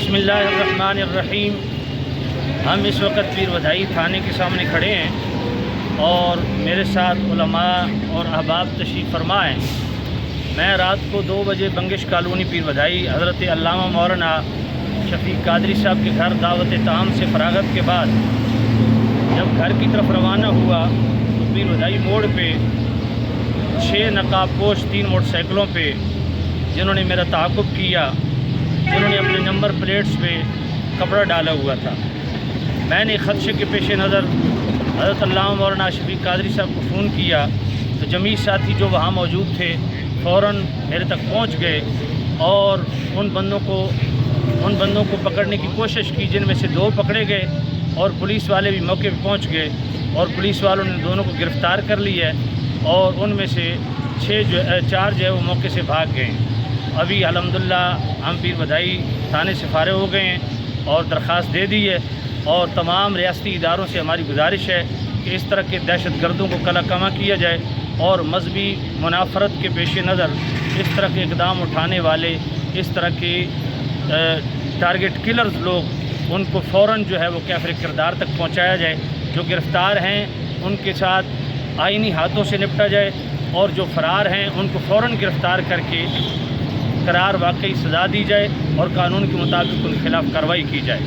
बिस्मिल्लाहिर्रहमानिर्रहीम। हम इस वक्त पीर वधाई थाने के सामने खड़े हैं और मेरे साथ उलमा और अहबाब तशरीफ़ फरमा हैं। मैं रात को 2 बजे बंगिश कॉलोनी पीर वधाई हज़रत अल्लामा मौलाना शफीक कादरी साहब के घर दावत ताम से फरागत के बाद जब घर की तरफ रवाना हुआ तो पीर वधाई मोड़ पे 6 नकाबपोश 3 मोटरसाइकिलों पे जिन्होंने मेरा ताक़ुब किया, जिन्होंने अपने नंबर प्लेट्स पे कपड़ा डाला हुआ था, मैंने खदशे के पेश नज़र हज़रत अल्लामा मौलाना शफीक कादरी साहब को फ़ोन किया तो जमी साथी जो वहाँ मौजूद थे फ़ौरन मेरे तक पहुँच गए और उन बंदों को पकड़ने की कोशिश की, जिनमें से 2 पकड़े गए और पुलिस वाले भी मौके पर पहुँच गए और पुलिस वालों ने दोनों को गिरफ़्तार कर लिया और उनमें से 4 जो है वो मौके से भाग गए। अभी अल्हम्दुलिल्लाह हम पीर वधाई थाने से फारिग हो गए हैं और दरख्वास्त दे दी है और तमाम रियासती इदारों से हमारी गुजारिश है कि इस तरह के दहशत गर्दों को कलाकमा किया जाए और मजहबी मुनाफरत के पेश नज़र इस तरह के इक़दाम उठाने वाले, इस तरह के टारगेट किलर्स लोग, उनको फ़ौरन जो है वो काफ़िर किरदार तक पहुँचाया जाए। जो गिरफ़्तार हैं उनके साथ आइनी हाथों से निपटा जाए और जो फ़रार हैं उनको फ़ौरन गिरफ़्तार करके करार वाकई सज़ा दी जाए और कानून के मुताबिक उनके खिलाफ़ कार्रवाई की जाए।